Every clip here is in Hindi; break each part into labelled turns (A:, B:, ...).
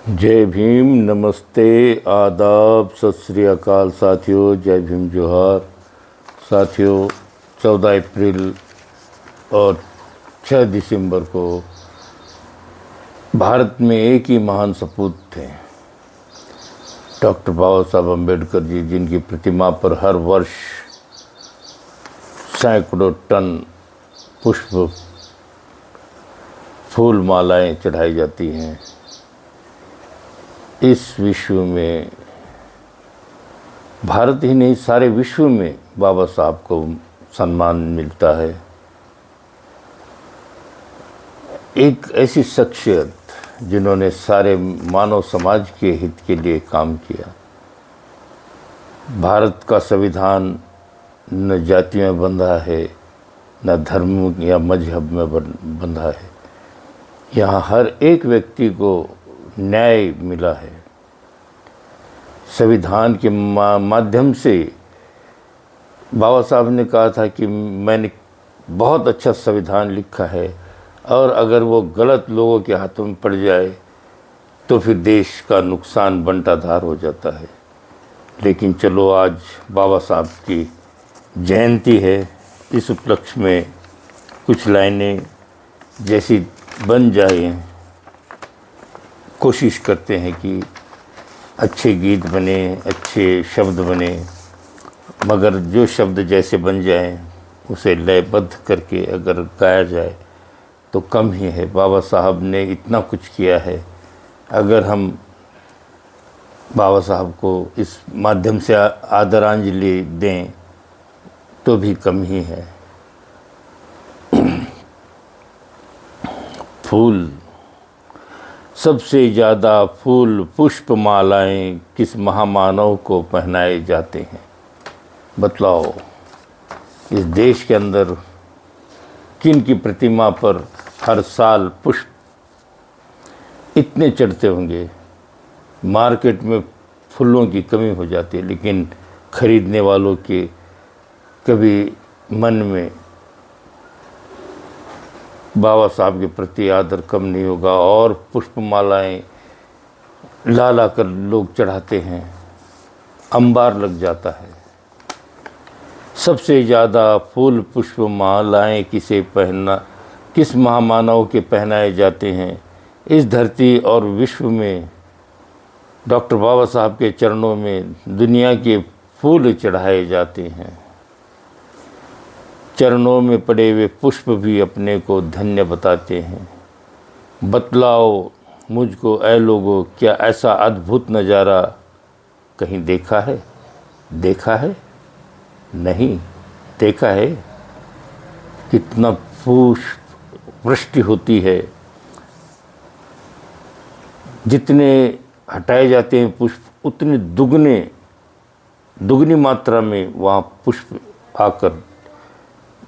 A: जय भीम, नमस्ते, आदाब, सत श्री अकाल साथियों। जय भीम, जोहार साथियों। 14 अप्रैल और 6 दिसंबर को भारत में एक ही महान सपूत थे, डॉक्टर बाबा साहब अम्बेडकर जी, जिनकी प्रतिमा पर हर वर्ष सैकड़ों टन पुष्प फूल मालाएं चढ़ाई जाती हैं। इस विश्व में भारत ही नहीं, सारे विश्व में बाबा साहब को सम्मान मिलता है। एक ऐसी शख्सियत जिन्होंने सारे मानव समाज के हित के लिए काम किया। भारत का संविधान न जाति में बंधा है, न धर्म या मजहब में बंधा है। यहाँ हर एक व्यक्ति को न्याय मिला है। संविधान के माध्यम से बाबा साहब ने कहा था कि मैंने बहुत अच्छा संविधान लिखा है, और अगर वो गलत लोगों के हाथों में पड़ जाए तो फिर देश का नुकसान बंटाधार हो जाता है। लेकिन चलो, आज बाबा साहब की जयंती है। इस उपलक्ष्य में कुछ लाइनें जैसी बन जाए, कोशिश करते हैं कि अच्छे गीत बने, अच्छे शब्द बने, मगर जो शब्द जैसे बन जाएं उसे लयबद्ध करके अगर गाया जाए तो कम ही है। बाबा साहब ने इतना कुछ किया है, अगर हम बाबा साहब को इस माध्यम से आदरांजलि दें तो भी कम ही है। फूल, सबसे ज़्यादा फूल पुष्प मालाएं किस महामानव को पहनाए जाते हैं? बतलाओ, इस देश के अंदर किन की प्रतिमा पर हर साल पुष्प इतने चढ़ते होंगे? मार्केट में फूलों की कमी हो जाती है, लेकिन खरीदने वालों के कभी मन में बाबा साहब के प्रति आदर कम नहीं होगा। और पुष्पमालाएं ला ला कर लोग चढ़ाते हैं, अंबार लग जाता है। सबसे ज़्यादा फूल पुष्पमालाएं किस महामानव के पहनाए जाते हैं? इस धरती और विश्व में डॉक्टर बाबा साहब के चरणों में दुनिया के फूल चढ़ाए जाते हैं। चरणों में पड़े हुए पुष्प भी अपने को धन्य बताते हैं। बतलाओ मुझको ऐ लोगों, क्या ऐसा अद्भुत नज़ारा कहीं देखा है? देखा है? नहीं देखा है। कितना पुष्प वृष्टि होती है, जितने हटाए जाते हैं पुष्प उतने दुगनी मात्रा में वहाँ पुष्प आकर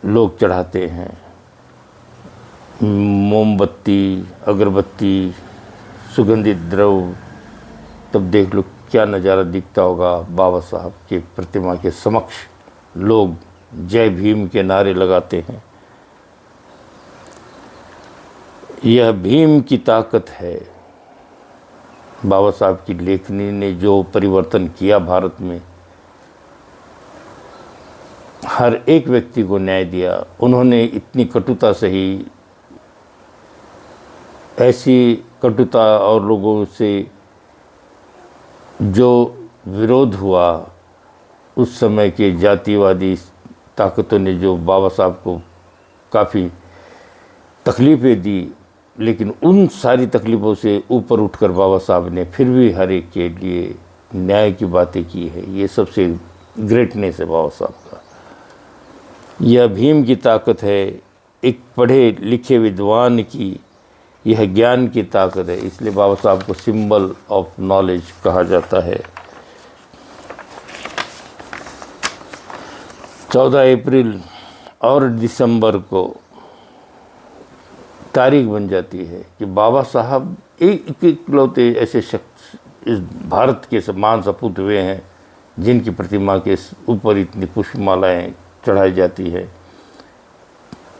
A: लोग चढ़ाते हैं। मोमबत्ती, अगरबत्ती, सुगंधित द्रव्य, तब देख लो क्या नज़ारा दिखता होगा। बाबा साहब के प्रतिमा के समक्ष लोग जय भीम के नारे लगाते हैं। यह भीम की ताकत है। बाबा साहब की लेखनी ने जो परिवर्तन किया भारत में, हर एक व्यक्ति को न्याय दिया। उन्होंने इतनी कटुता सही, ऐसी कटुता और लोगों से जो विरोध हुआ, उस समय के जातिवादी ताकतों ने जो बाबा साहब को काफ़ी तकलीफ़ें दी, लेकिन उन सारी तकलीफ़ों से ऊपर उठकर बाबा साहब ने फिर भी हर एक के लिए न्याय की बातें की है। ये सबसे ग्रेटनेस है बाबा साहब का। यह भीम की ताकत है, एक पढ़े लिखे विद्वान की यह ज्ञान की ताकत है। इसलिए बाबा साहब को सिंबल ऑफ नॉलेज कहा जाता है। 14 अप्रैल और दिसंबर को तारीख बन जाती है कि बाबा साहब एक इकलौते ऐसे शख्स इस भारत के महान सपूत हुए हैं जिनकी प्रतिमा के ऊपर इतनी पुष्पमालाएं चढ़ाई जाती है।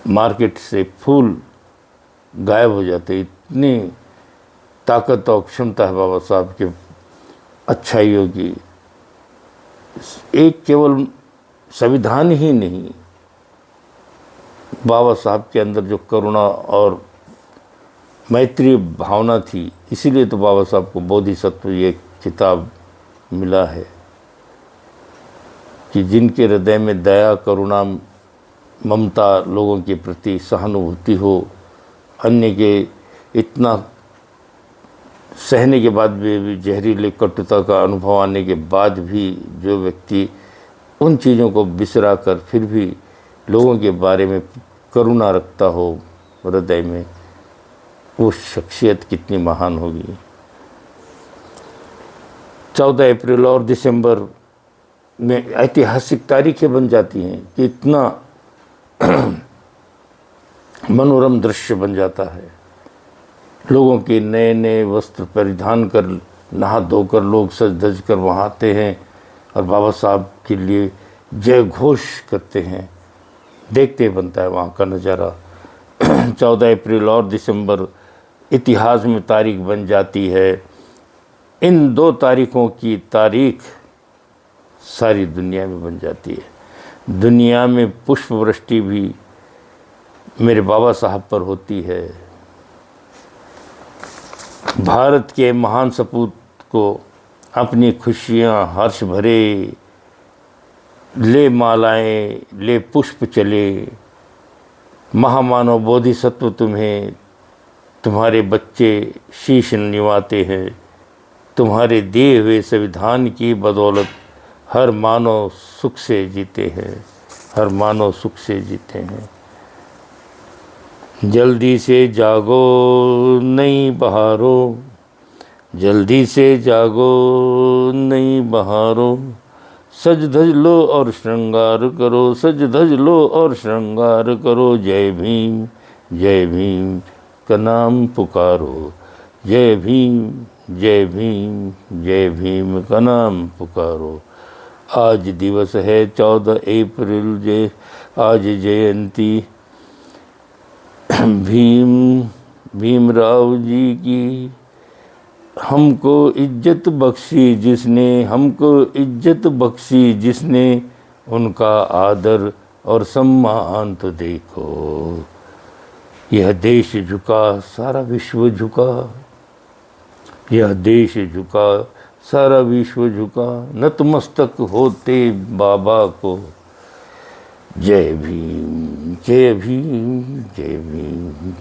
A: मार्केट से फूल गायब हो जाते, इतनी ताकत और क्षमता है बाबा साहब के अच्छाइयों की। एक केवल संविधान ही नहीं, बाबा साहब के अंदर जो करुणा और मैत्री भावना थी, इसीलिए तो बाबा साहब को बोधिसत्व ये खिताब मिला है कि जिनके हृदय में दया, करुणा, ममता, लोगों के प्रति सहानुभूति हो, अन्य के इतना सहने के बाद भी जहरीले कटुता का अनुभव आने के बाद भी जो व्यक्ति उन चीज़ों को बिसरा कर फिर भी लोगों के बारे में करुणा रखता हो हृदय में, वो शख्सियत कितनी महान होगी। 14 अप्रैल और दिसंबर में ऐतिहासिक तारीखें बन जाती हैं कि इतना मनोरम दृश्य बन जाता है। लोगों के नए नए वस्त्र परिधान कर, नहा धोकर लोग सज धज कर वहाँ आते हैं और बाबा साहब के लिए जय घोष करते हैं। देखते बनता है वहाँ का नज़ारा। 14 अप्रैल और दिसंबर इतिहास में तारीख बन जाती है। इन 2 तारीखों की तारीख सारी दुनिया में बन जाती है। दुनिया में पुष्प वृष्टि भी मेरे बाबा साहब पर होती है। भारत के महान सपूत को अपनी खुशियाँ हर्ष भरे ले मालाएं, ले पुष्प चले, महामानव बोधिसत्व तुम्हें तुम्हारे बच्चे शीश निवाते हैं। तुम्हारे दिए हुए संविधान की बदौलत हर मानव सुख से जीते हैं, हर मानव सुख से जीते हैं। जल्दी से जागो नई बहारों, जल्दी से जागो नई बहारों, सज धज लो और श्रृंगार करो, सज धज लो और श्रृंगार करो। जय भीम, जय भीम का नाम पुकारो, जय भीम, जय भीम, जय भीम का नाम पुकारो। आज दिवस है 14 अप्रैल, आज जयंती भीमराव जी की। हमको इज्जत बख्शी जिसने, हमको इज्जत बख्शी जिसने, उनका आदर और सम्मान तो देखो। यह देश झुका, सारा विश्व झुका, यह देश झुका, सारा विश्व झुका। नतमस्तक होते बाबा को। जय भीम, जय भीम, जय भीम।